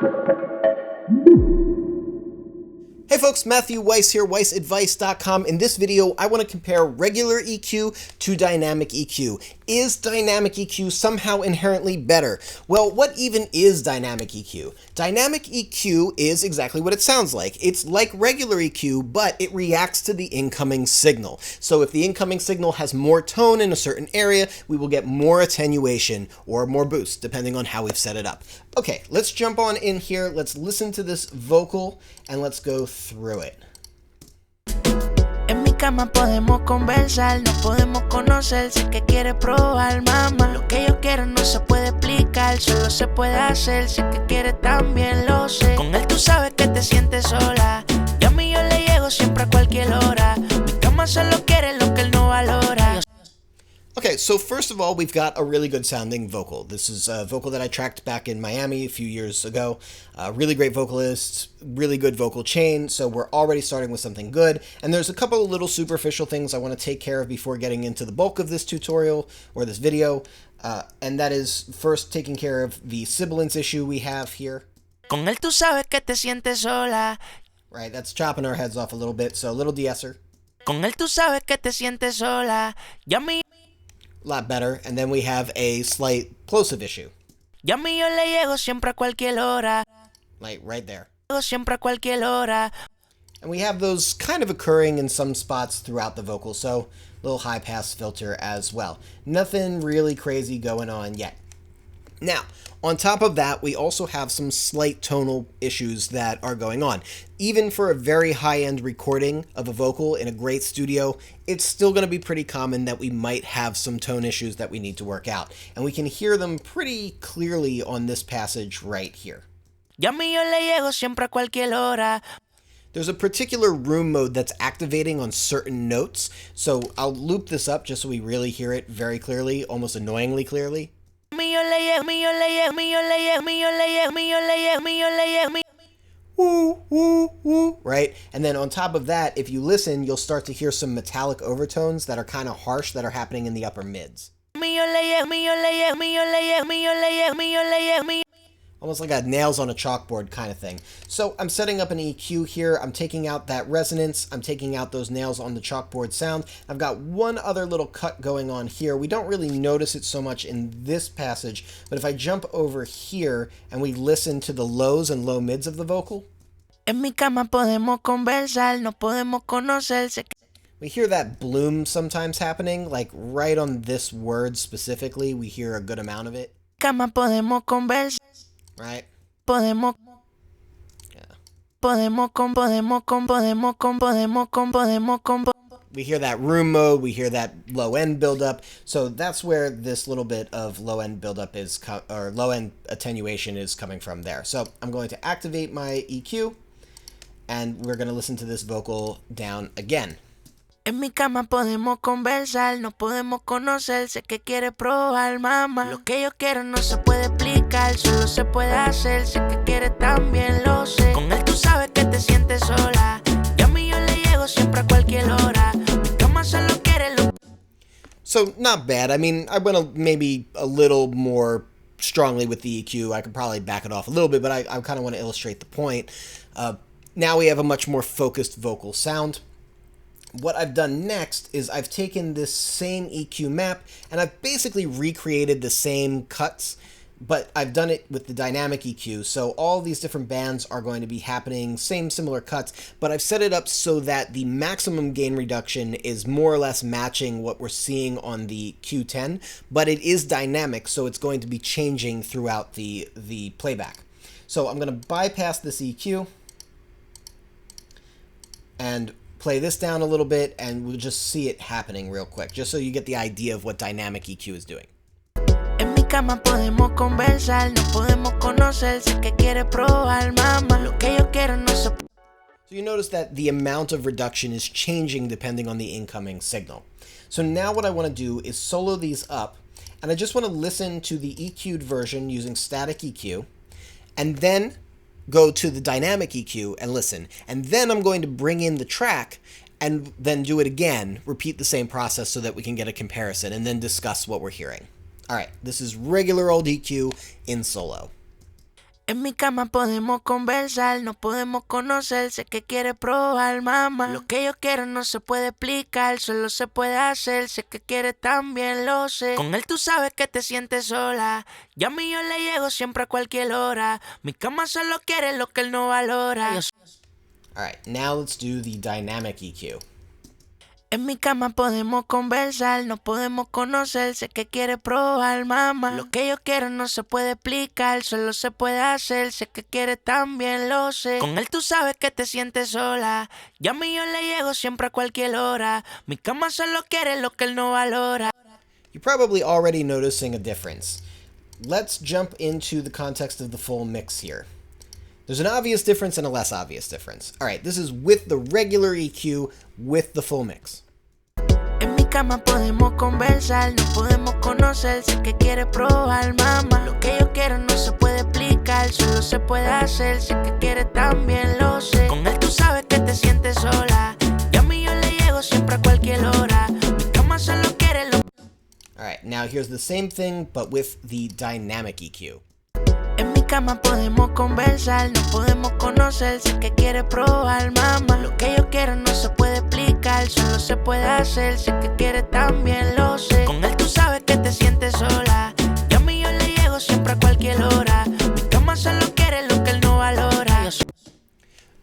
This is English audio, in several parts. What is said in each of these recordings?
Hey folks, Matthew Weiss here, WeissAdvice.com. In this video, I want to compare regular EQ to dynamic EQ. Is dynamic EQ somehow inherently better? Well, what even is dynamic EQ? Dynamic EQ is exactly what it sounds like. It's like regular EQ, but it reacts to the incoming signal. So if the incoming signal has more tone in a certain area, we will get more attenuation or more boost, depending on how we've set it up. Okay, let's jump on in here. Let's listen to this vocal and let's go through it. En mi cama podemos conversar, nos podemos conocer, sé que quieres probar, mamá. Lo que yo quiero no se puede explicar, solo se puede hacer, sé que quieres también lo sé. Con él tú sabes que te sientes sola, y a mí yo le llego siempre a cualquier hora. Mi cama solo quiere lo que él no valora. Okay, so first of all, we've got a really good sounding vocal. This is a vocal that I tracked back in Miami a few years ago. Really great vocalist, really good vocal chain, so we're already starting with something good. And there's a couple of little superficial things I want to take care of before getting into the bulk of this tutorial or this video. And that is first taking care of the sibilance issue we have here. Con él tú sabes que te sientes sola. Right, that's chopping our heads off a little bit, so a little de-esser. Con él tú sabes que te sientes sola, y a mí lot better, and then we have a slight plosive issue. Y a mí yo le llego siempre a cualquier hora. Like right there. Llego siempre a cualquier hora. And we have those kind of occurring in some spots throughout the vocal, so a little high pass filter as well. Nothing really crazy going on yet. Now, on top of that, we also have some slight tonal issues that are going on. Even for a very high-end recording of a vocal in a great studio, it's still going to be pretty common that we might have some tone issues that we need to work out. And we can hear them pretty clearly on this passage right here. Y a mí yo le llego siempre a cualquier hora. There's a particular room mode that's activating on certain notes, so I'll loop this up just so we really hear it very clearly, almost annoyingly clearly. Woo, woo, woo, right? And then on top of that, if you listen, you'll start to hear some metallic overtones that are kind of harsh that are happening in the upper mids. Almost like a nails on a chalkboard kind of thing. So I'm setting up an EQ here. I'm taking out that resonance. I'm taking out those nails on the chalkboard sound. I've got one other little cut going on here. We don't really notice it so much in this passage, but if I jump over here and we listen to the lows and low mids of the vocal, En mi cama podemos conversar, nos podemos conocer. We hear that bloom sometimes happening, like right on this word specifically. We hear a good amount of it. Cama podemos conversar. Right? Podemos. Yeah. We hear that room mode, we hear that low end buildup. So that's where this little bit of low end buildup is, or low end attenuation is coming from there. So I'm going to activate my EQ and we're going to listen to this vocal down again. En mi cama podemos conversar, nos podemos conocer, sé que quieres probar, mamá. Lo que yo quiero no se puede explicar, solo se puede hacer, sé que quieres también lo sé. Con él tú sabes que te sientes sola, y a mí yo le llego siempre a cualquier hora. Mi cama solo quiere lo. So not bad. I mean, I went maybe a little more strongly with the EQ. I could probably back it off a little bit, but I kind of want to illustrate the point. Now we have a much more focused vocal sound. What I've done next is I've taken this same EQ map and I've basically recreated the same cuts, but I've done it with the dynamic EQ. So all these different bands are going to be happening, similar cuts, but I've set it up so that the maximum gain reduction is more or less matching what we're seeing on the Q10, but it is dynamic, so it's going to be changing throughout the playback. So I'm going to bypass this EQ and play this down a little bit, and we'll just see it happening real quick, just so you get the idea of what dynamic EQ is doing. En mi cama podemos conversar, nos podemos conocer, sé que quieres probar, mamá. Lo que yo quiero no se. So you notice that the amount of reduction is changing depending on the incoming signal. So now what I want to do is solo these up, and I just want to listen to the EQ'd version using static EQ, and then go to the dynamic EQ and listen. And then I'm going to bring in the track and then do it again, repeat the same process so that we can get a comparison and then discuss what we're hearing. All right, this is regular old EQ in solo. En mi cama podemos conversar, nos podemos conocer, sé que quieres probar, mamá. Lo que yo quiero no se puede explicar, solo se puede hacer, sé que quieres también lo sé. Con él tú sabes que te sientes sola, ya a mí yo le llego siempre a cualquier hora. Mi cama solo quiere lo que él no valora. Alright, now let's do the dynamic EQ. En mi cama podemos conversar, nos podemos conocer, sé que quieres probar, mamá. Lo que yo quiero no se puede explicar, solo se puede hacer, sé que quieres también lo sé. Con él tú sabes que te sientes sola, ya a mí yo le llego siempre a cualquier hora. Mi cama solo quiere lo que él no valora. You're probably already noticing a difference. Let's jump into the context of the full mix here. There's an obvious difference and a less obvious difference. Alright, this is with the regular EQ with the full mix. En mi cama podemos conversar, nos podemos conocer, sé que quieres probar, mamá. Lo que yo quiero no se puede explicar, solo se puede hacer, sé que quieres también lo sé. Con él tú sabes que te sientes sola, ya a mí yo le llego siempre a cualquier hora. Mi cama solo quiere lo... Alright, now here's the same thing but with the dynamic EQ. En mi cama podemos conversar, nos podemos conocer, sé que quieres probar, mamá. Lo que yo quiero no se puede explicar, solo se puede hacer, sé que quieres también lo sé. Con él tú sabes que te sientes sola, ya a mí yo le llego siempre a cualquier hora. Mi cama solo quiere lo que él no valora.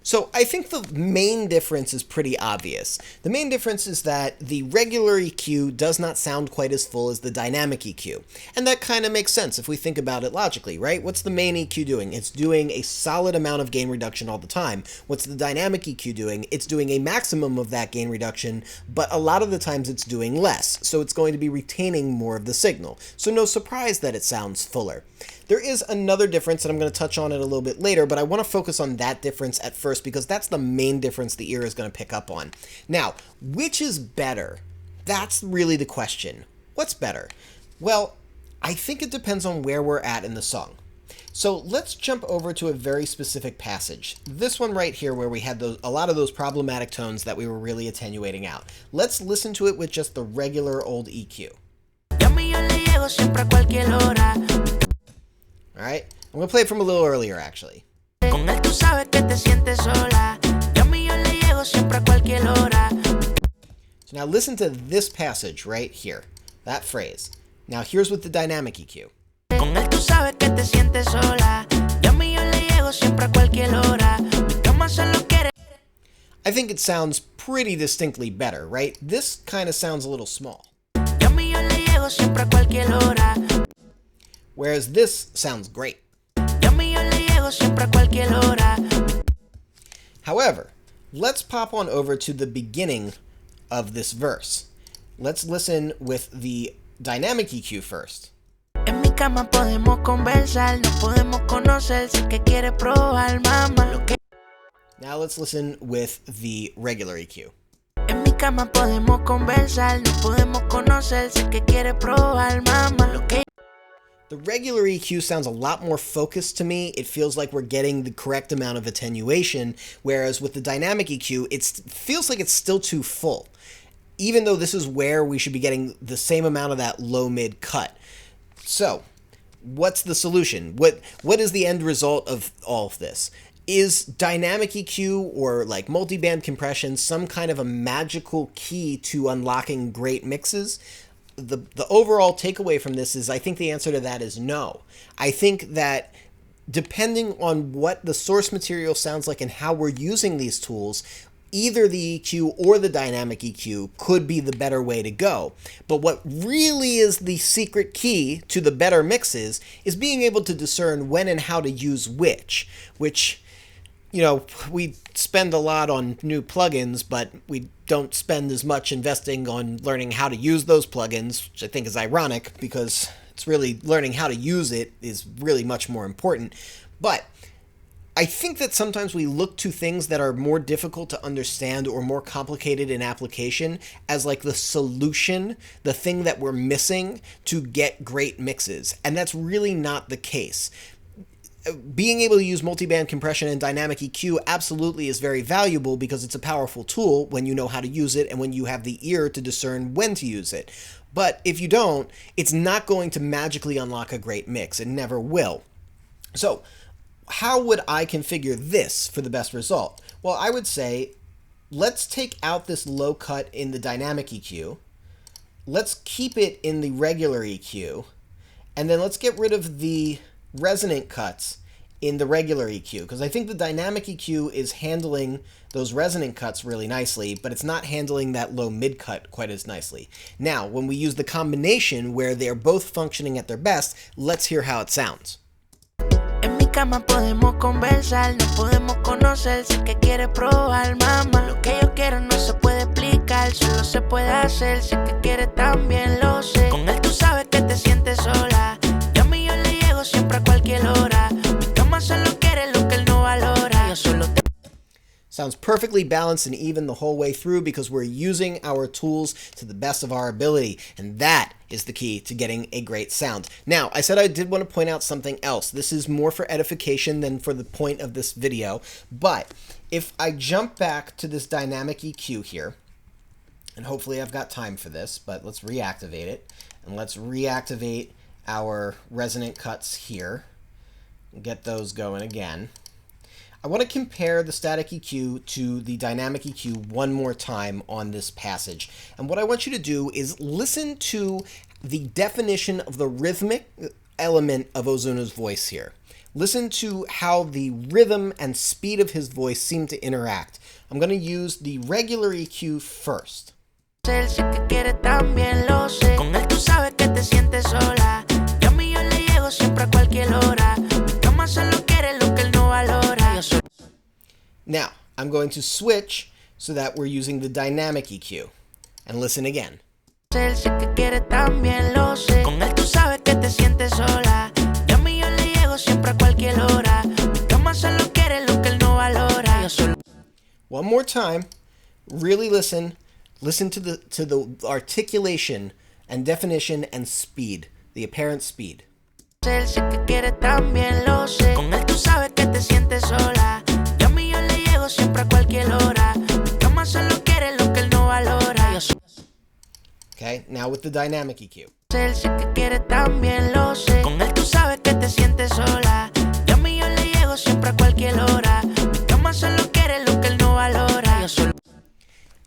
So I think the main difference is pretty obvious. The main difference is that the regular EQ does not sound quite as full as the dynamic EQ. And that kind of makes sense if we think about it logically, right? What's the main EQ doing? It's doing a solid amount of gain reduction all the time. What's the dynamic EQ doing? It's doing a maximum of that gain reduction, but a lot of the times it's doing less. So it's going to be retaining more of the signal. So no surprise that it sounds fuller. There is another difference, and I'm going to touch on it a little bit later, but I want to focus on that difference at first because that's the main difference the ear is going to pick up on. Now, which is better? That's really the question. What's better? Well, I think it depends on where we're at in the song. So let's jump over to a very specific passage. This one right here where we had a lot of those problematic tones that we were really attenuating out. Let's listen to it with just the regular old EQ. Alright, I'm going to play it from a little earlier actually. So now listen to this passage right here, that phrase. Now here's with the dynamic EQ. I think it sounds pretty distinctly better, right? This kind of sounds a little small. Whereas this sounds great. However, let's pop on over to the beginning of this verse. Let's listen with the dynamic EQ first. En mi cama podemos conversar, nos podemos conocer, sé que quieres probar, mamá. Now let's listen with the regular EQ. En mi cama podemos conversar, nos podemos conocer, sé que quieres probar, mamá. The regular EQ sounds a lot more focused to me. It feels like we're getting the correct amount of attenuation, whereas with the dynamic EQ, it feels like it's still too full, even though this is where we should be getting the same amount of that low-mid cut. So, what's the solution? What is the end result of all of this? Is dynamic EQ or like multi-band compression some kind of a magical key to unlocking great mixes? The overall takeaway from this is I think the answer to that is no. I think that depending on what the source material sounds like and how we're using these tools, either the EQ or the dynamic EQ could be the better way to go. But what really is the secret key to the better mixes is being able to discern when and how to use which, you know, we spend a lot on new plugins, but we don't spend as much investing on learning how to use those plugins, which I think is ironic because it's really learning how to use it is really much more important. But I think that sometimes we look to things that are more difficult to understand or more complicated in application as like the solution, the thing that we're missing to get great mixes. And that's really not the case. Being able to use multiband compression and dynamic EQ absolutely is very valuable because it's a powerful tool when you know how to use it and when you have the ear to discern when to use it. But if you don't, it's not going to magically unlock a great mix. It never will. So how would I configure this for the best result? Well, I would say, let's take out this low cut in the dynamic EQ. Let's keep it in the regular EQ. And then let's get rid of the resonant cuts in the regular EQ, because I think the dynamic EQ is handling those resonant cuts really nicely, but it's not handling that low mid cut quite as nicely. Now, when we use the combination where they're both functioning at their best, let's hear how it sounds. En mi cama podemos conversar, nos podemos conocer, sé que quieres probar, mamá. Lo que yo quiero no se puede explicar, solo se puede hacer, sé que quieres también lo sé. Con él tú sabes que te sientes sola, y a mí yo le llego siempre a cualquier hora. Mi cama solo quiere lo que él no valora, yo solo te... Sounds perfectly balanced and even the whole way through because we're using our tools to the best of our ability, and that is the key to getting a great sound. Now, I said I did want to point out something else. This is more for edification than for the point of this video, but if I jump back to this dynamic EQ here, and hopefully I've got time for this, but let's reactivate it, and let's reactivate our resonant cuts here, and get those going again. I want to compare the static EQ to the dynamic EQ one more time on this passage. And what I want you to do is listen to the definition of the rhythmic element of Ozuna's voice here. Listen to how the rhythm and speed of his voice seem to interact. I'm going to use the regular EQ first. Sé que quieres también lo sé. Con él tú sabes que te sientes sola, y a mí yo le llego siempre a cualquier hora. Mi cama solo quiere lo que él no valora. Now, I'm going to switch so that we're using the dynamic EQ. And listen again. Sé que quieres también lo sé. Con él tú sabes que te sientes sola, y a mí yo le llego siempre a cualquier hora. Mi cama solo quiere lo que él no valora. One more time. Really listen. Listen to the articulation and definition and speed, the apparent speed. Sé que quieres también lo sé. Con él tú sabes que te sientes sola, y a mí yo le llego siempre a cualquier hora. Mi cama solo quiere lo que él no valora. Okay, now with the dynamic EQ. Sé que quieres también lo sé. Con él tú sabes que te sientes sola, y a mí yo le llego siempre a cualquier hora. Mi cama solo quiere lo que él no valora.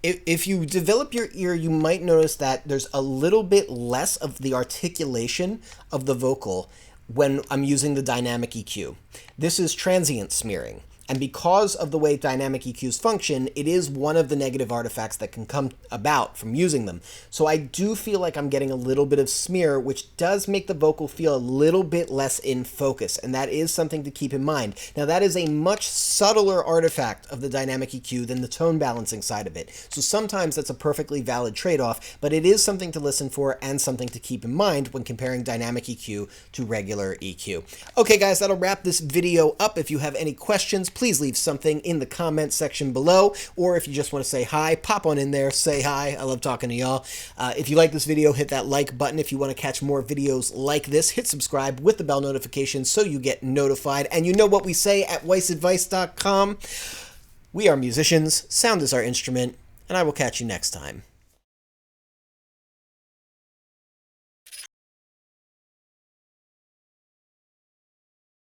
If you develop your ear, you might notice that there's a little bit less of the articulation of the vocal when I'm using the dynamic EQ. This is transient smearing. And because of the way dynamic EQs function, it is one of the negative artifacts that can come about from using them. So I do feel like I'm getting a little bit of smear, which does make the vocal feel a little bit less in focus, and that is something to keep in mind. Now, that is a much subtler artifact of the dynamic EQ than the tone balancing side of it. So sometimes that's a perfectly valid trade-off, but it is something to listen for and something to keep in mind when comparing dynamic EQ to regular EQ. Okay, guys, that'll wrap this video up. If you have any questions, please leave something in the comment section below, or if you just want to say hi, pop on in there, say hi. I love talking to y'all. If you like this video, hit that like button. If you want to catch more videos like this, hit subscribe with the bell notification so you get notified. And you know what we say at WeissAdvice.com. We are musicians, sound is our instrument, and I will catch you next time.